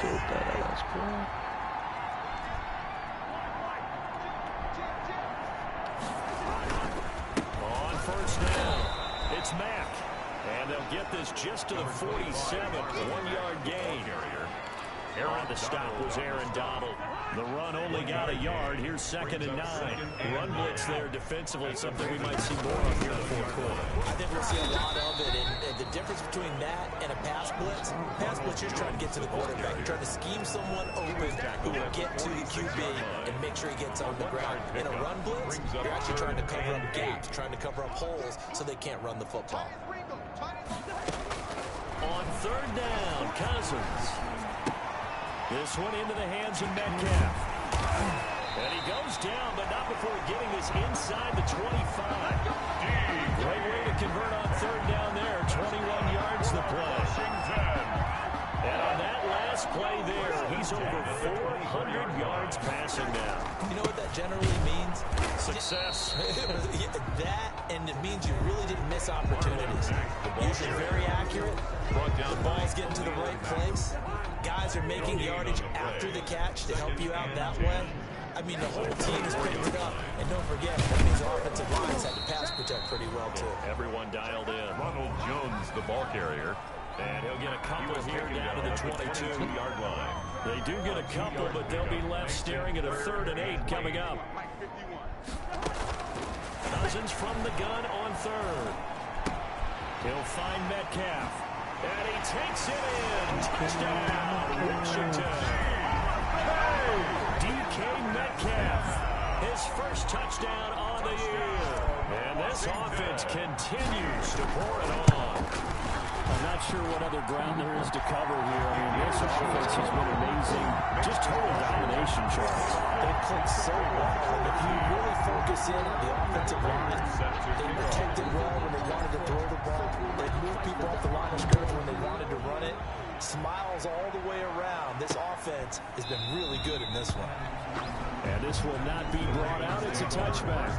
On first down, it's Mack. And they'll get this just to the 47, 1-yard gain. On the stop was Aaron Donald. The run only got a yard. Here's 2nd and 9. Run blitz there defensively, something we might see more of here in the 4th quarter. I think we'll see a lot of it, and the difference between that and a pass blitz, you're trying to get to the quarterback. You're trying to scheme someone open who will get to the QB and make sure he gets on the ground. In a run blitz, you're actually trying to cover up gaps, trying to cover up holes so they can't run the football. On 3rd down, Cousins. This one into the hands of Metcalf. And he goes down, but not before getting this inside the 25. Great way to convert on 3rd down there. 21 yards the play. And on that last play there, he's over 400 yards passing now. You know what that generally means? Success. That, and it means you really didn't miss opportunities. Usually very accurate. The ball's getting to the right place. Guys are making yardage after the catch to help you out that way. I mean, the whole team is picked it up. And don't forget, that means our offensive lines had to pass protect pretty well, too. Everyone dialed in. Ronald Jones, the ball carrier. And he'll get a couple here down to the 22-yard line. They do get a couple, but they'll be left staring at a 3rd and 8 coming up. Cousins from the gun on 3rd. He'll find Metcalf. And he takes it in. Touchdown, Washington. DK Metcalf, his first touchdown on the year. And this offense continues to pour it on. I'm not sure what other ground there is to cover here. I mean, this offense has been amazing. Just total domination charts. They click so well. And if you really focus in on the offensive line, they protected well when they wanted to throw the ball. They moved people off the line of scrimmage when they wanted to run it. Smiles all the way around. This offense has been really good in this one. And this will not be brought out. It's a touchback.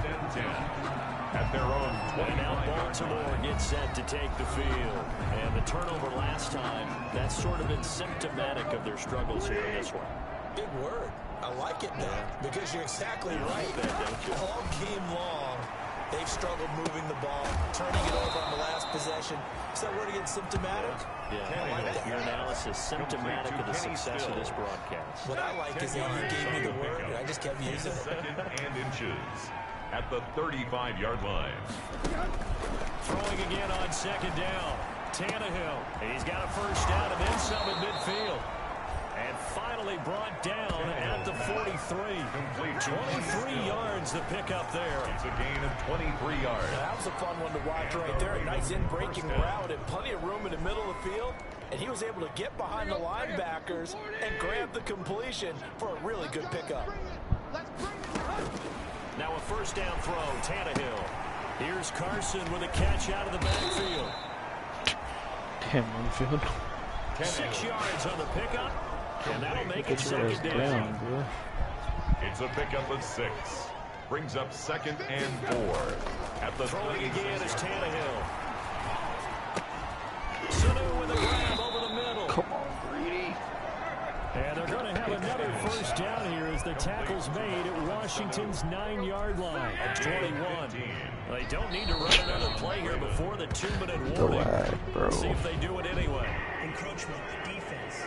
At their own 20. And now Baltimore gets set to take the field. And the turnover last time, that's sort of been symptomatic of their struggles here in this one. Big word. I like it now, because you're exactly right. All game long, they've struggled moving the ball, turning it over on the last possession. Is that word again, symptomatic? Yeah, I like that. Your analysis, symptomatic of the success of this broadcast. What I like is that you gave me the word, and I just kept using it. 2nd and inches. At the 35-yard line. Throwing again on 2nd down. Tannehill. He's got a first down and then some at midfield. And finally brought down at the 43. 23 yards the pickup there. It's a gain of 23 yards. Now, that was a fun one to watch right there. A nice in-breaking route and plenty of room in the middle of the field. And he was able to get behind the linebackers and grab the completion for a really good pickup. Now a first down throw, Tannehill. Here's Carson with a catch out of the backfield. Damn, Winfield. 6 yards on the pickup, and that'll make it 2nd down. It's a pickup of 6. Brings up 2nd and 4. At the throwing again is Tannehill. Sanu with a grab over the middle. Come on, Greedy. And they're going to have another first down here as the tackle's made at Washington's 9-yard line. At 21. They don't need to run another play here before the 2-minute warning. Let's see if they do it anyway. Encroachment, defense.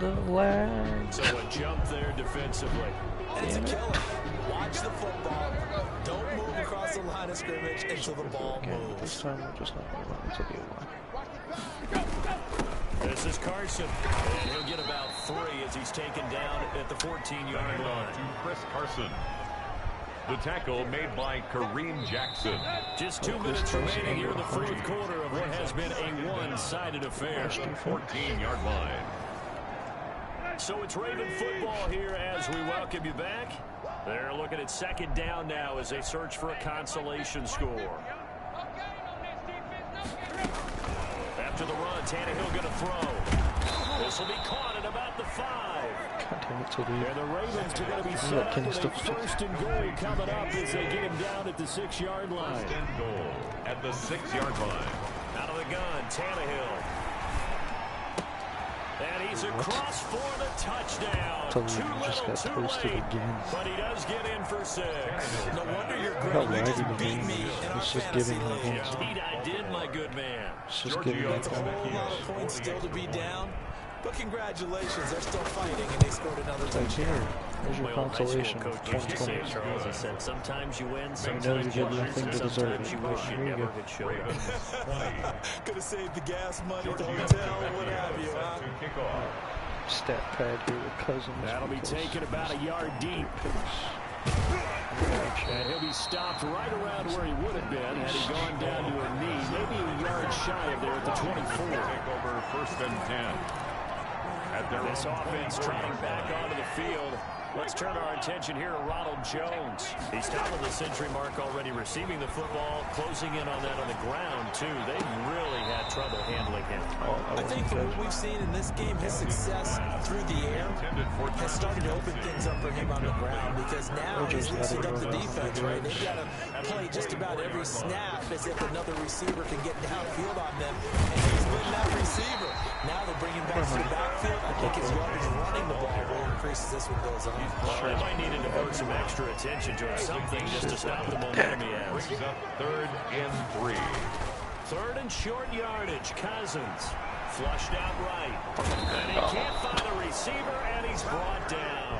the lag. So a jump there defensively. And it's a killer. Watch the football. Don't move across the line of scrimmage until the ball moves. This time we're just not going to run into the line. This is Carson, and he'll get about 3 as he's taken down at the 14-yard line. To Chris Carson. The tackle made by Kareem Jackson. Just 2 minutes remaining here in the fourth quarter of what has been a one-sided affair. 14-yard line. So it's Raven football here as we welcome you back. They're looking at second down now as they search for a consolation score. After the run, Tannehill going to throw. This will be caught at about the 5. And the Ravens are going to be set up with a first and goal coming up as they get him down at the 6-yard line. First and goal at the 6-yard line. Out of the gun, Tannehill. And he's across for the touchdown. Too little, too late. But he does get in for 6. No wonder you're great. You just beat me in our fantasy league. Indeed, I did, my good man. It's a whole lot of points still to be down. But congratulations, they're still fighting, and they scored another touchdown. There's your consolation. Coach used to say, Charles, he said, sometimes you win, Sometimes sometimes you you get lose, nothing and to deserve sometimes it. you wish you Here you never go. had showed up. Could have saved the gas money, the hotel, what have you, huh? Stat pad here with Cousins. That'll be taken about a yard deep. And he'll be stopped right around where he would have been had he gone down to a knee, maybe a yard shy of there at the 24. Take over first and 10. This offense trotting back onto the field. Let's turn our attention here to Ronald Jones. He's tackled the century mark already, receiving the football, closing in on that on the ground, too. They've really had trouble handling him. I think from what we've seen in this game, his success through the air has started to open things up for him on the ground, because now he's loosened up the defense, right? They've got to play just about every snap as if another receiver can get downfield on them, and he's been that receiver. Now they bring him back to the backfield. I think his yardage running the ball will increase as this one goes on. Well, they might need to devote some extra attention to something just to stop the momentum he has. Brings up 3rd and 3. 3rd and short yardage. Cousins flushed out right. And he can't find a receiver, and he's brought down.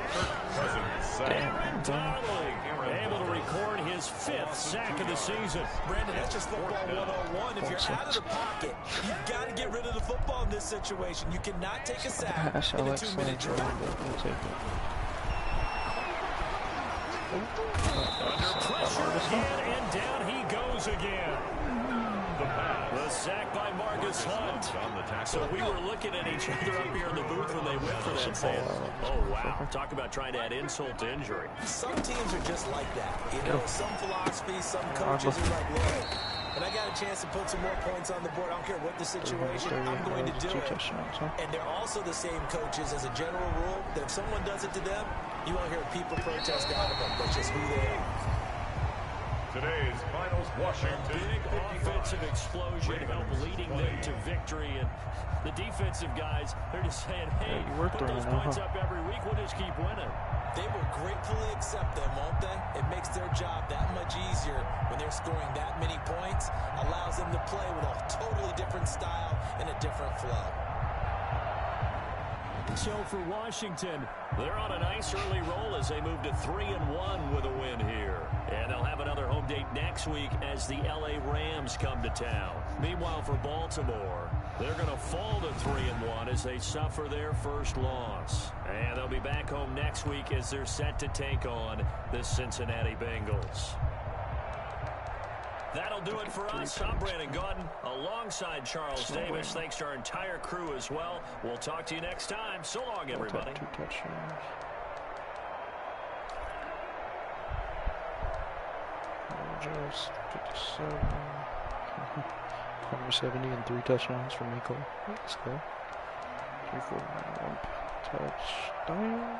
Aaron Darling able to record his 5th sack of the season. Brandon, that's just football 101. If you're out of the pocket, you've got to get rid of the football in this situation. You cannot take a sack in a 2-minute drill. Under pressure again, and down he goes again. The sack by Marcus Hunt. So we were looking at each other up here in the booth when they went for that saying, oh, wow. Talk about trying to add insult to injury. Some teams are just like that. You know, some philosophies, some coaches are like, look, and I got a chance to put some more points on the board. I don't care what the situation, I'm going to do it. And they're also the same coaches as a general rule, that if someone does it to them, you won't hear people protest out of them. That's just who they are. Today's finals, Washington. Big offensive explosion help leading them to victory. And the defensive guys, they're just saying, hey, put those points up every week, we'll just keep winning. They will gratefully accept them, won't they? It makes their job that much easier when they're scoring that many points. Allows them to play with a totally different style and a different flow. So for Washington, they're on a nice early roll as they move to 3-1 with a win here. And they'll have another home date next week as the LA Rams come to town. Meanwhile, for Baltimore, they're going to fall to 3-1 as they suffer their first loss. And they'll be back home next week as they're set to take on the Cincinnati Bengals. That'll do it for us. I'm Brandon Gaudin alongside Charles Davis. Thanks to our entire crew as well. We'll talk to you next time. So long, everybody. 2 touchdowns. Just 57. 170 and 3 touchdowns for Miko. Let's go. 3-4-1 touchdown.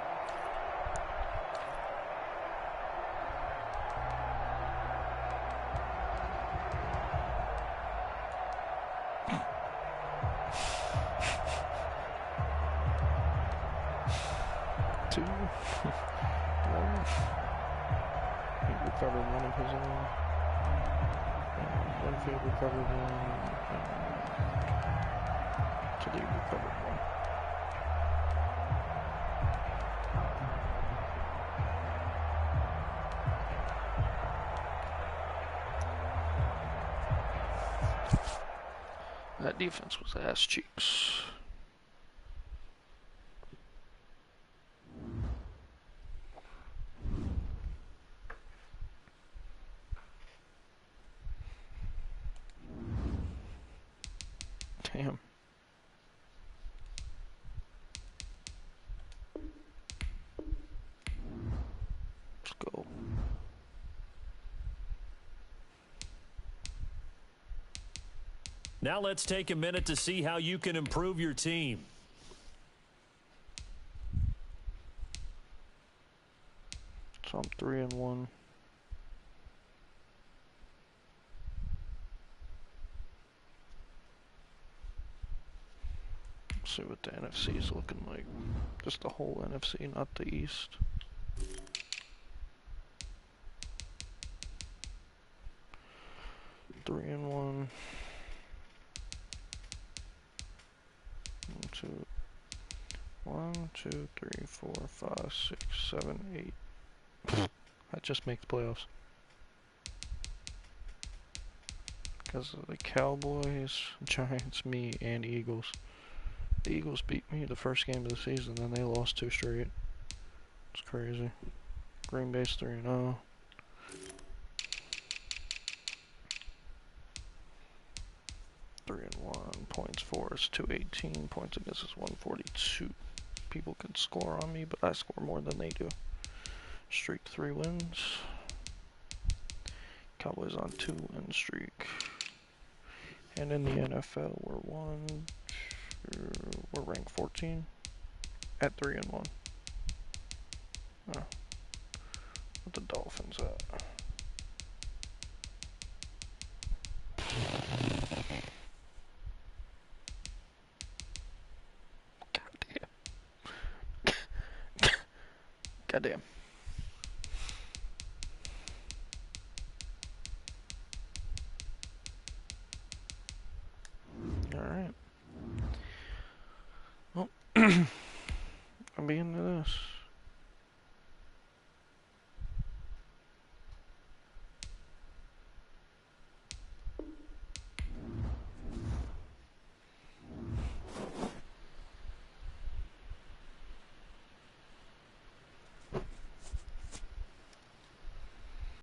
He recovered one of his own. One field recovered one. Today recovered one. That defense was ass cheeks. Damn. Let's go. Now let's take a minute to see how you can improve your team. So I'm 3-1. See what the NFC is looking like. Just the whole NFC, not the East. Three and one. 1, 2, 3, 4, 5, 6, 7, 8. That just makes playoffs. Because of the Cowboys, Giants, me, and Eagles. The Eagles beat me the first game of the season, then they lost 2 straight. It's crazy. Green Bay's 3-0. Three and 1. Points for is 218. Points against is 142. People can score on me, but I score more than they do. Streak 3 wins. Cowboys on 2-win streak. And in the NFL, we're ranked 14 at 3-1. Oh. What the Dolphins at? Goddamn. Alright. Well, I'll be into this.